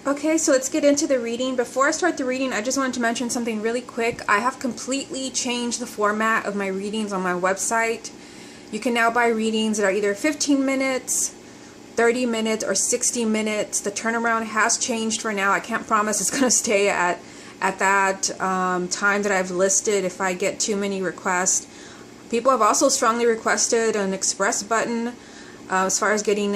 Okay, so let's get into the reading. Before I start the reading, I just wanted to mention something really quick. I have completely changed the format of my readings on my website. You can now buy readings that are either 15 minutes, 30 minutes, or 60 minutes. The turnaround has changed for now. I can't promise it's going to stay at that time that I've listed if I get too many requests. People have also strongly requested an express button as far as getting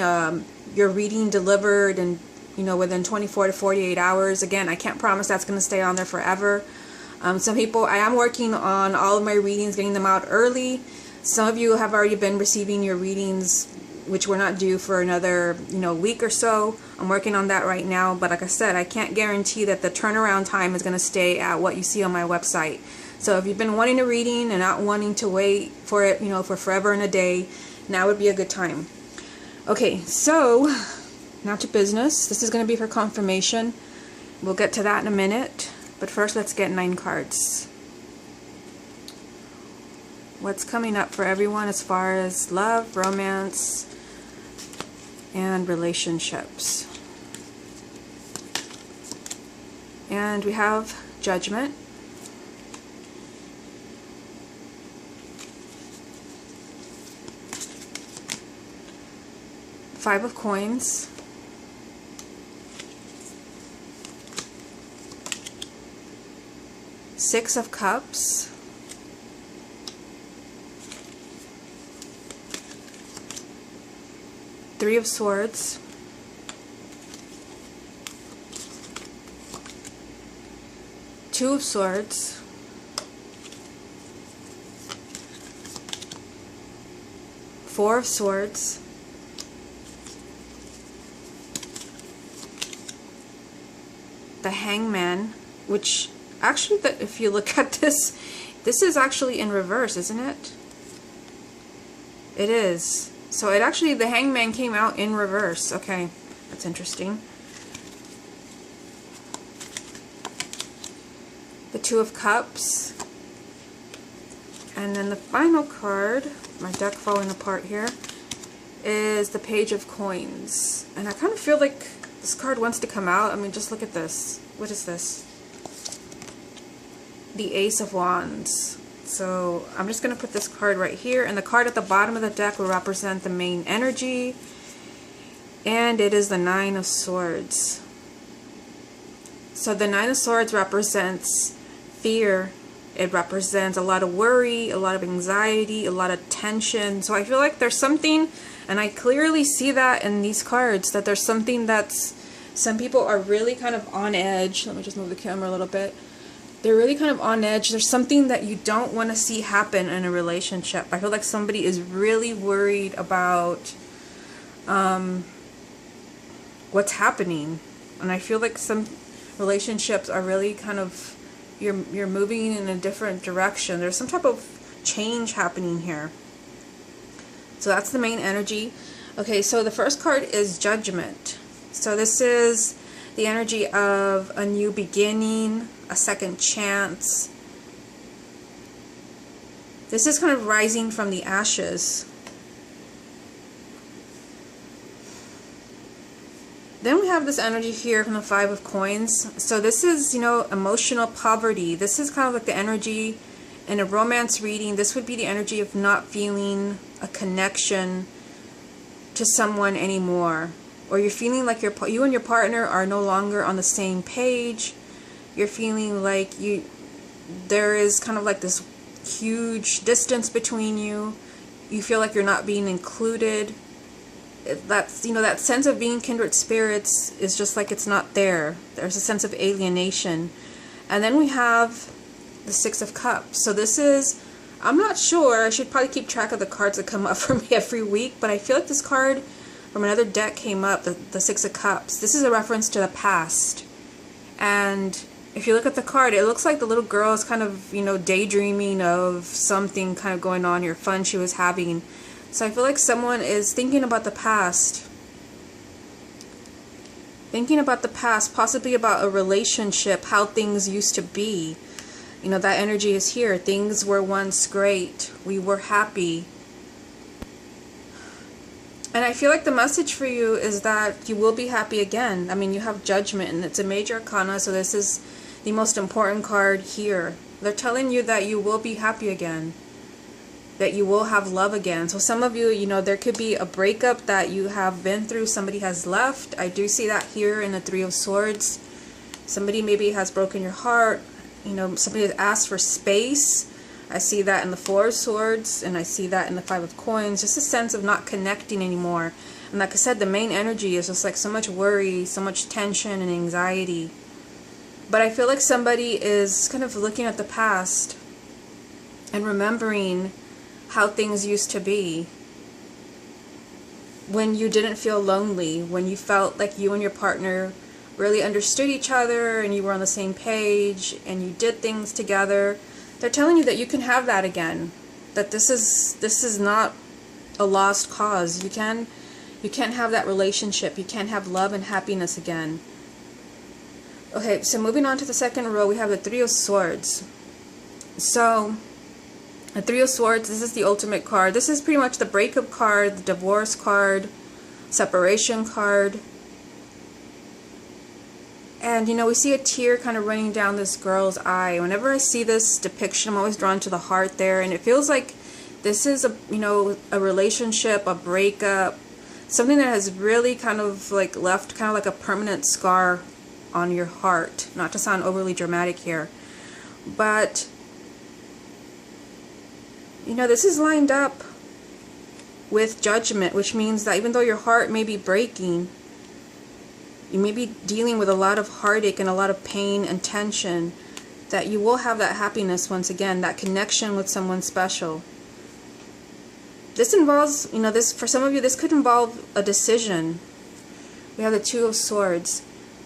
your reading delivered and within 24 to 48 hours. Again, I can't promise that's going to stay on there forever. Some people, I am working on all of my readings, getting them out early. Some of you have already been receiving your readings, which were not due for another, week or so. I'm working on that right now. But like I said, I can't guarantee that the turnaround time is going to stay at what you see on my website. So if you've been wanting a reading and not wanting to wait for it, for forever and a day, now would be a good time. Okay, so now to business. This is going to be for confirmation. We'll get to that in a minute. But first, let's get 9 cards. What's coming up for everyone as far as love, romance, and relationships? And we have Judgment. Five of Coins. Six of Cups. Three of Swords. Two of Swords. Four of Swords. The Hangman, which actually, if you look at this is actually in reverse, isn't it? It is. So it actually, the Hangman came out in reverse. Okay, that's interesting. The Two of Cups. And then the final card, my deck falling apart here, is the Page of Coins. And I kind of feel like this card wants to come out. I mean, just look at this. What is this? The Ace of Wands. So I'm just going to put this card right here, and the card at the bottom of the deck will represent the main energy, and it is the Nine of Swords. So the Nine of Swords represents fear. It represents a lot of worry, a lot of anxiety, a lot of tension. So I feel like there's something, and I clearly see that in these cards, that there's something that's, some people are really kind of on edge. Let me just move the camera a little bit. They're really kind of on edge. There's something that you don't want to see happen in a relationship. I feel like somebody is really worried about what's happening. And I feel like some relationships are really kind of, you're moving in a different direction. There's some type of change happening here. So that's the main energy. Okay, so the first card is Judgment. So this is the energy of a new beginning, a second chance. This is kind of rising from the ashes. Then we have this energy here from the Five of Coins. So this is, emotional poverty. This is kind of like the energy in a romance reading. This would be the energy of not feeling a connection to someone anymore. Or you're feeling like you and your partner are no longer on the same page. You're feeling like there is kind of like this huge distance between you. You feel like you're not being included. That's, that sense of being kindred spirits is just like it's not there. There's a sense of alienation. And then we have the Six of Cups. So this is, I'm not sure, I should probably keep track of the cards that come up for me every week, but I feel like this card from another deck came up, the Six of Cups. This is a reference to the past. And if you look at the card, it looks like the little girl is kind of, daydreaming of something kind of going on here, fun she was having. So I feel like someone is thinking about the past. Thinking about the past, possibly about a relationship, how things used to be. That energy is here. Things were once great. We were happy. And I feel like the message for you is that you will be happy again. I mean, you have Judgment, and it's a major arcana, so this is the most important card here. They're telling you that you will be happy again, that you will have love again. So some of you, you know, there could be a breakup that you have been through. Somebody has left. I do see that here in the Three of Swords. Somebody maybe has broken your heart. You know, somebody has asked for space. I see that in the Four of Swords, and I see that in the Five of Coins. Just a sense of not connecting anymore. And like I said, the main energy is just like so much worry, so much tension and anxiety. But I feel like somebody is kind of looking at the past and remembering how things used to be. When you didn't feel lonely, when you felt like you and your partner really understood each other and you were on the same page and you did things together. They're telling you that you can have that again. That this is not a lost cause. You can have that relationship. You can have love and happiness again. Okay, so moving on to the second row, we have the Three of Swords. So the Three of Swords, this is the ultimate card. This is pretty much the breakup card, the divorce card, separation card. And, you know, we see a tear kind of running down this girl's eye. Whenever I see this depiction, I'm always drawn to the heart there. And it feels like this is, a relationship, a breakup, something that has really kind of like left kind of like a permanent scar on your heart. Not to sound overly dramatic here. But, you know, this is lined up with Judgment, which means that even though your heart may be breaking, you may be dealing with a lot of heartache and a lot of pain and tension, that you will have that happiness once again, that connection with someone special. This involves, this for some of you, this could involve a decision. We have the Two of Swords.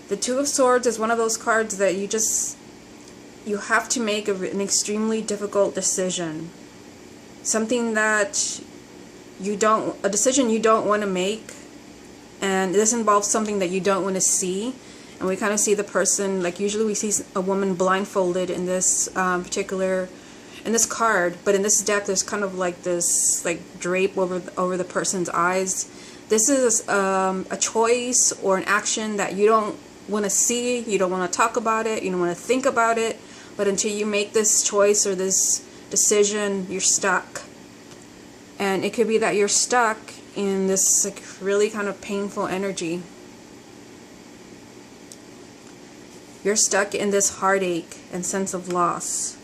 The Two of Swords is one of those cards that you have to make an extremely difficult decision. Something that a decision you don't want to make. And this involves something that you don't want to see. And we kind of see the person, like usually we see a woman blindfolded in this in this card. But in this deck, there's kind of like this drape over the person's eyes. This is a choice or an action that you don't want to see. You don't want to talk about it. You don't want to think about it. But until you make this choice or this decision, you're stuck. And it could be that you're stuck in this really kind of painful energy. You're stuck in this heartache and sense of loss.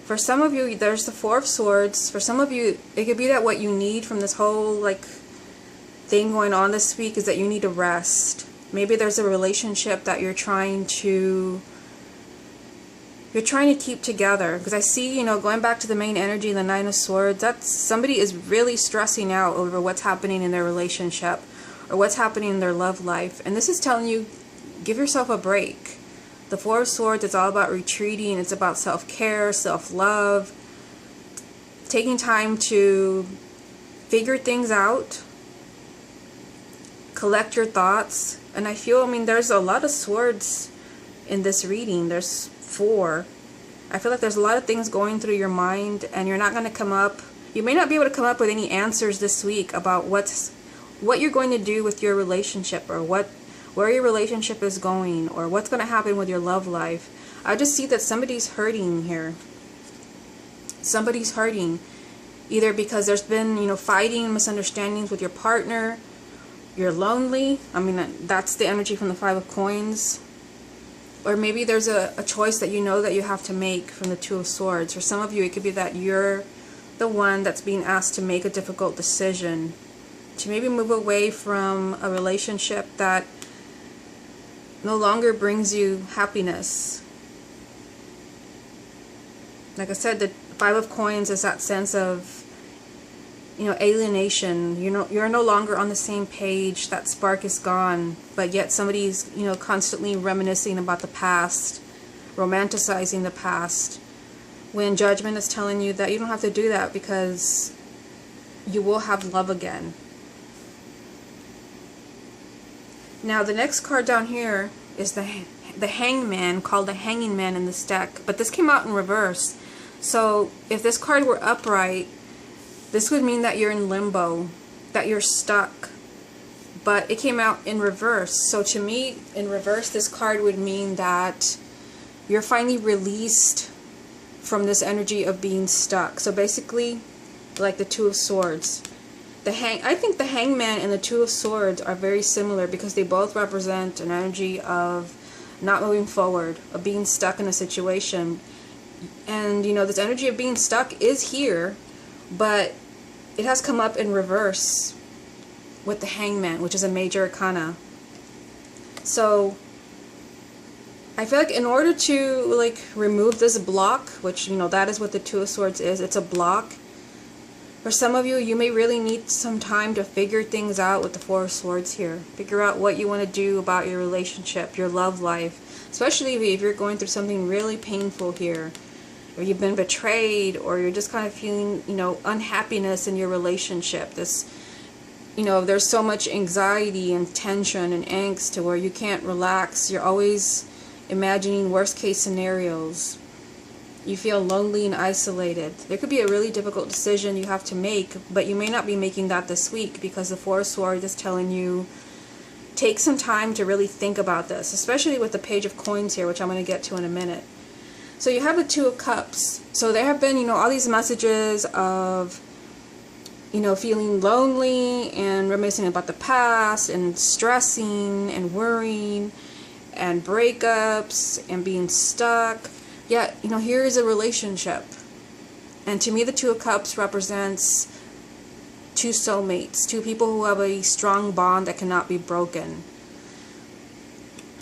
For some of you, there's the Four of Swords. For some of you, it could be that what you need from this whole thing going on this week is that you need to rest. Maybe there's a relationship that you're trying to keep together, because I see, going back to the main energy, the Nine of Swords, that's somebody is really stressing out over what's happening in their relationship or what's happening in their love life. And this is telling you, give yourself a break. The Four of Swords, it's all about retreating. It's about self-care, self-love, taking time to figure things out, collect your thoughts. And I feel, there's a lot of swords in this reading. There's 4. I feel like there's a lot of things going through your mind, and you're not going to you may not be able to come up with any answers this week about what you're going to do with your relationship, or where your relationship is going, or what's going to happen with your love life. I just see that somebody's hurting here. Somebody's hurting, either because there's been, fighting, misunderstandings with your partner. You're lonely. That's the energy from the Five of Coins. Or maybe there's a choice that you know that you have to make from the Two of Swords. For some of you, it could be that you're the one that's being asked to make a difficult decision, to maybe move away from a relationship that no longer brings you happiness. Like I said, the Five of Coins is that sense of, alienation. You're no longer on the same page. That spark is gone, but yet somebody's, constantly reminiscing about the past, romanticizing the past, when Judgment is telling you that you don't have to do that, because you will have love again. Now the next card down here is the Hangman, called the Hanging Man in this deck, but this came out in reverse. So if this card were upright, this would mean that you're in limbo. that you're stuck. But it came out in reverse. So to me, in reverse, this card would mean that you're finally released from this energy of being stuck. So basically, like the Two of Swords. I think the Hangman and the Two of Swords are very similar because they both represent an energy of not moving forward, of being stuck in a situation. And you know, this energy of being stuck is here, but it has come up in reverse with the Hangman, which is a major arcana. So I feel like in order to like remove this block, which you know that is what the Two of Swords is, it's a block. For some of you, you may really need some time to figure things out with the Four of Swords here. Figure out what you want to do about your relationship, your love life. Especially if you're going through something really painful here. Or you've been betrayed, or you're just kind of feeling, you know, unhappiness in your relationship. This, you know, there's so much anxiety and tension and angst to where you can't relax. You're always imagining worst case scenarios. You feel lonely and isolated. There could be a really difficult decision you have to make, but you may not be making that this week because the Four of Swords is telling you take some time to really think about this, especially with the Page of Coins here, which I'm going to get to in a minute. So you have the Two of Cups. So there have been, you know, all these messages of, you know, feeling lonely and reminiscing about the past and stressing and worrying and breakups and being stuck. Yet, you know, here is a relationship. And to me, the Two of Cups represents two soulmates, two people who have a strong bond that cannot be broken.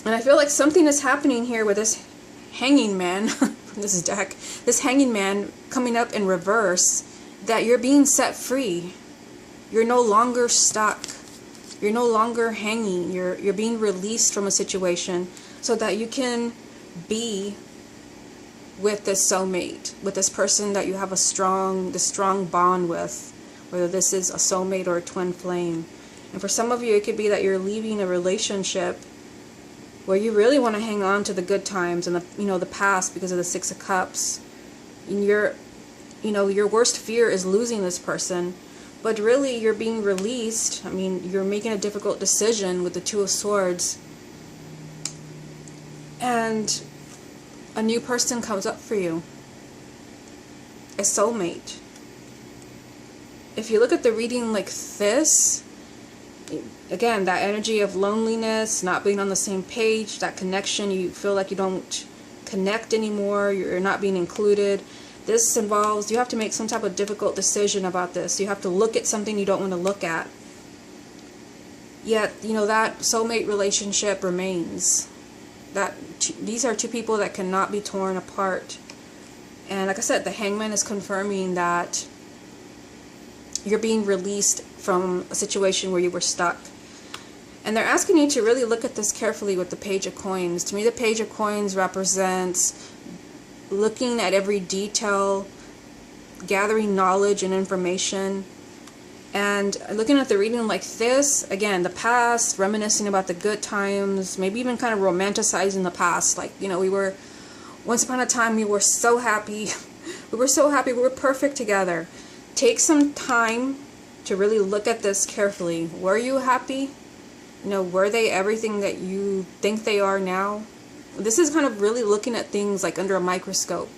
And I feel like something is happening here with this Hanging Man from this deck. This Hanging Man coming up in reverse, that you're being set free. You're no longer stuck. You're no longer hanging. You're being released from a situation so that you can be with this soulmate, with this person that you have this strong bond with, whether this is a soulmate or a twin flame. And for some of you, it could be that you're leaving a relationship where you really want to hang on to the good times and the past because of the Six of Cups. And your worst fear is losing this person, but really you're being released. I mean, you're making a difficult decision with the Two of Swords, and a new person comes up for you, a soulmate. If you look at the reading like this, again, that energy of loneliness, not being on the same page, that connection, you feel like you don't connect anymore, you're not being included. This involves, you have to make some type of difficult decision about this. You have to look at something you don't want to look at. Yet, you know, that soulmate relationship remains. These are two people that cannot be torn apart. And like I said, the Hangman is confirming that you're being released from a situation where you were stuck. And they're asking you to really look at this carefully with the Page of Coins. To me, the Page of Coins represents looking at every detail, gathering knowledge and information. And looking at the reading like this, again, the past, reminiscing about the good times, maybe even kind of romanticizing the past. Like, you know, once upon a time, we were so happy. We were so happy. We were perfect together. Take some time to really look at this carefully. Were you happy? You know, were they everything that you think they are now? This is kind of really looking at things like under a microscope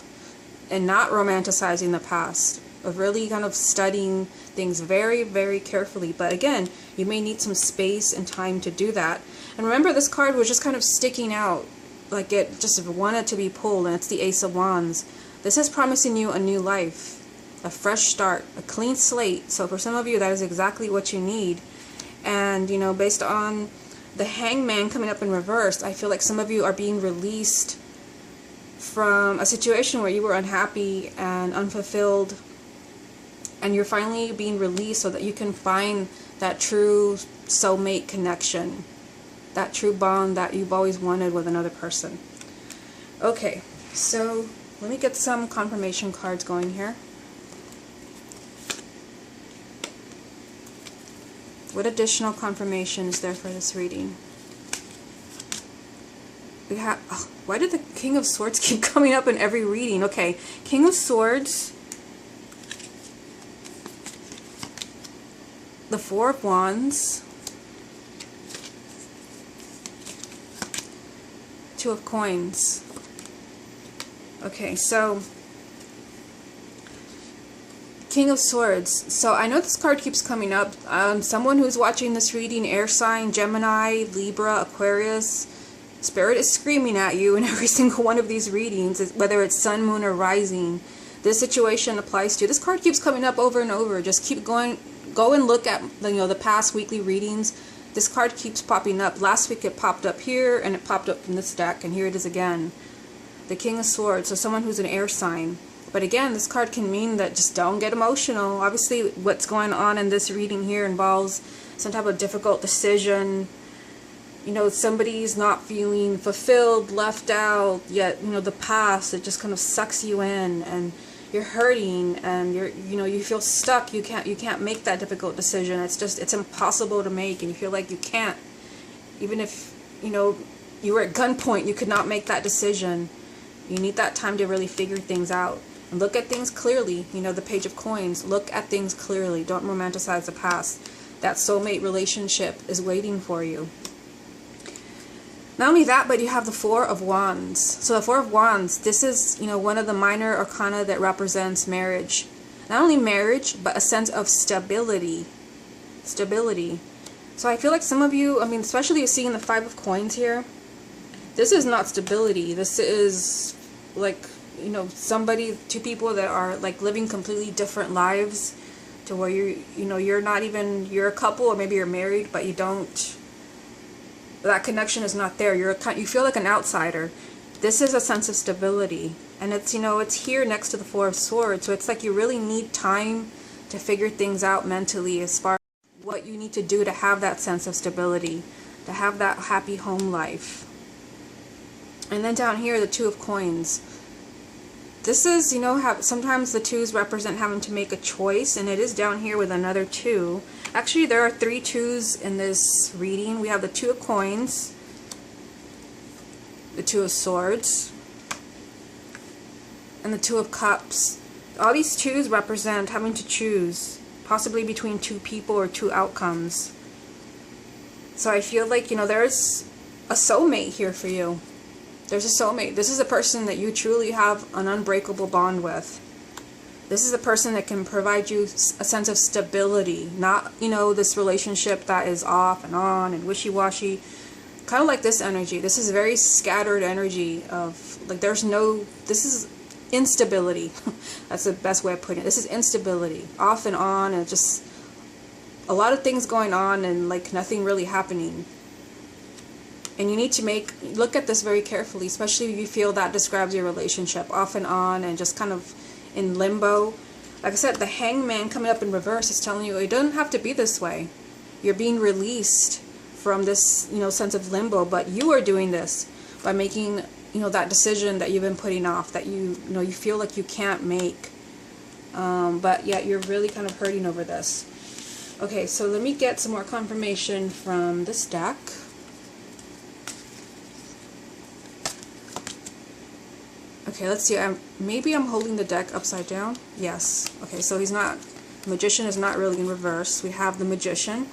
and not romanticizing the past, of really kind of studying things very, very carefully. But again, you may need some space and time to do that. And remember, this card was just kind of sticking out, like it just wanted to be pulled, and it's the Ace of Wands. This is promising you a new life, a fresh start, a clean slate. So for some of you, that is exactly what you need. And, you know, based on the Hangman coming up in reverse, I feel like some of you are being released from a situation where you were unhappy and unfulfilled, and you're finally being released so that you can find that true soulmate connection, that true bond that you've always wanted with another person. Okay, so let me get some confirmation cards going here. What additional confirmation is there for this reading? We have, oh, why did the King of Swords keep coming up in every reading? Okay, King of Swords. the Four of Wands, Two of Coins. Okay, so King of Swords. So I know this card keeps coming up. Someone who's watching this reading, air sign, Gemini, Libra, Aquarius, Spirit is screaming at you in every single one of these readings, whether it's sun, moon, or rising. This situation applies to. This card keeps coming up over and over. Just keep going. Go and look at the past weekly readings. This card keeps popping up. Last week it popped up here, and it popped up in this deck, and here it is again. The King of Swords. So someone who's an air sign. But again, this card can mean that just don't get emotional. Obviously, what's going on in this reading here involves some type of difficult decision. You know, somebody's not feeling fulfilled, left out, yet, the past, it just kind of sucks you in, and you're hurting, and you feel stuck. You can't make that difficult decision. It's impossible to make, and you feel like you can't. Even if, you were at gunpoint, you could not make that decision. You need that time to really figure things out. And look at things clearly. The Page of Coins. Look at things clearly. Don't romanticize the past. That soulmate relationship is waiting for you. Not only that, but you have the Four of Wands. So the Four of Wands, this is, one of the minor arcana that represents marriage. Not only marriage, but a sense of stability. Stability. So I feel like some of you, especially seeing the Five of Coins here, this is not stability. This is like, two people that are like living completely different lives, to where you're not even, you're a couple, or maybe you're married, but that connection is not there. You feel like an outsider. This is a sense of stability, and it's it's here next to the Four of Swords. So it's like you really need time to figure things out mentally, as far as what you need to do to have that sense of stability, to have that happy home life. And then down here, the Two of Coins. This is, sometimes the twos represent having to make a choice, and it is down here with another two. Actually, there are 3 twos in this reading. We have the Two of Coins, the Two of Swords, and the Two of Cups. All these twos represent having to choose, possibly between 2 people or 2 outcomes. So I feel like, there's a soulmate here for you. There's a soulmate. This is a person that you truly have an unbreakable bond with. This is a person that can provide you a sense of stability, not, this relationship that is off and on and wishy-washy. Kind of like this energy. This is very scattered energy of, like, this is instability. That's the best way of putting it. This is instability, off and on, and just a lot of things going on and like nothing really happening. And you need to look at this very carefully, especially if you feel that describes your relationship, off and on and just kind of in limbo. Like I said, the Hangman coming up in reverse is telling you it doesn't have to be this way. You're being released from this, sense of limbo, but you are doing this by making, that decision that you've been putting off, that you feel like you can't make. But yet you're really kind of hurting over this. Okay, so let me get some more confirmation from this deck. Okay, let's see. Maybe I'm holding the deck upside down. Yes. Okay, so the Magician is not really in reverse. We have the Magician.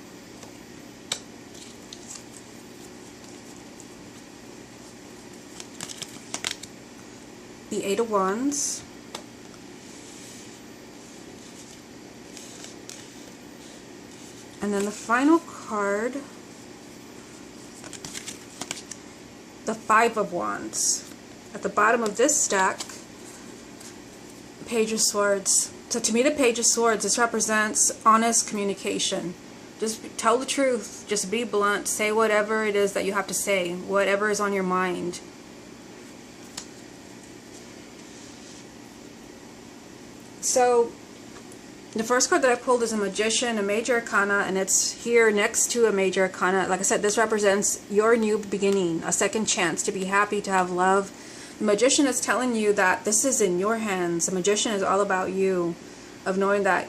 The Eight of Wands. And then the final card, the Five of Wands. At the bottom of this deck, Page of Swords. So to me, the Page of Swords, this represents honest communication. Just tell the truth. Just be blunt. Say whatever it is that you have to say. Whatever is on your mind. So the first card that I pulled is a Magician, a Major Arcana, and it's here next to a Major Arcana. Like I said, this represents your new beginning, a second chance to be happy, to have love. The Magician is telling you that this is in your hands. The Magician is all about you, of knowing that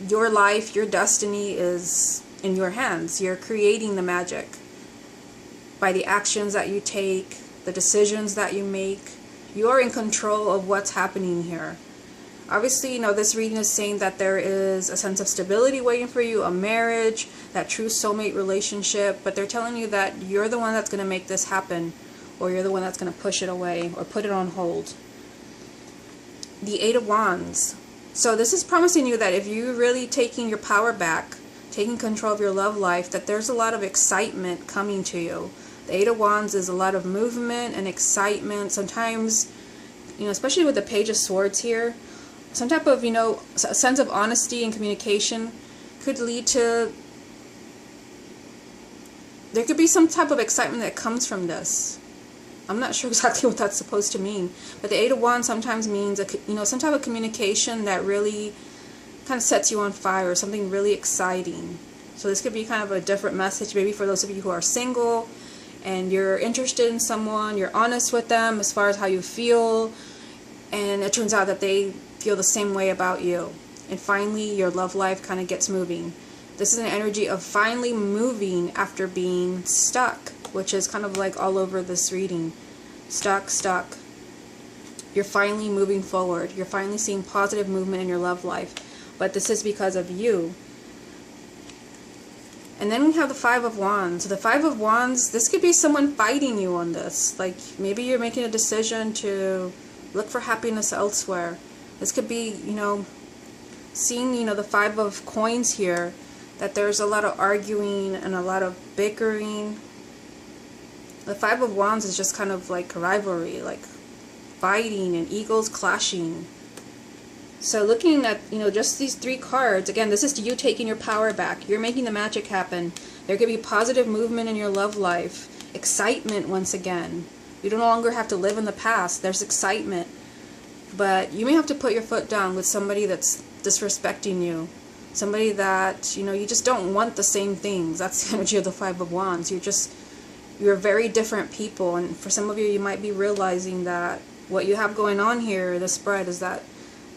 your life, your destiny is in your hands. You're creating the magic by the actions that you take, the decisions that you make. You're in control of what's happening here. Obviously, you know, this reading is saying that there is a sense of stability waiting for you, a marriage, that true soulmate relationship, but they're telling you that you're the one that's going to make this happen, or you're the one that's going to push it away or put it on hold. The Eight of Wands. So this is promising you that if you're really taking your power back, taking control of your love life, that there's a lot of excitement coming to you. The Eight of Wands is a lot of movement and excitement. Sometimes, you know, especially with the Page of Swords here, some type of, you know, a sense of honesty and communication could lead to, there could be some type of excitement that comes from this. I'm not sure exactly what that's supposed to mean, but the Eight of Wands sometimes means, you know, some type of communication that really kind of sets you on fire, something really exciting. So this could be kind of a different message, maybe for those of you who are single and you're interested in someone, you're honest with them as far as how you feel, and it turns out that they feel the same way about you, and finally your love life kind of gets moving. This is an energy of finally moving after being stuck, which is kind of like all over this reading. Stuck. You're finally moving forward. You're finally seeing positive movement in your love life, but this is because of you. And then we have the Five of Wands. So the Five of Wands, this could be someone fighting you on this. Like maybe you're making a decision to look for happiness elsewhere. This could be, you know, seeing, you know, the Five of Coins here, that there's a lot of arguing and a lot of bickering. The Five of Wands is just kind of like rivalry, like fighting and egos clashing. So looking at, you know, just these three cards, again, this is you taking your power back. You're making the magic happen. There could be positive movement in your love life. Excitement once again. You no longer have to live in the past. There's excitement. But you may have to put your foot down with somebody that's disrespecting you. Somebody that, you know, you just don't want the same things. That's the energy of the Five of Wands. You're very different people. And for some of you, you might be realizing that what you have going on here, the spread, is that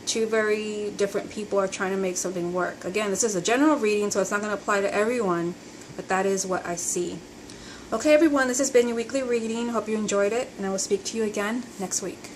two very different people are trying to make something work. Again, this is a general reading, so it's not going to apply to everyone, but that is what I see. Okay, everyone, this has been your weekly reading. Hope you enjoyed it, and I will speak to you again next week.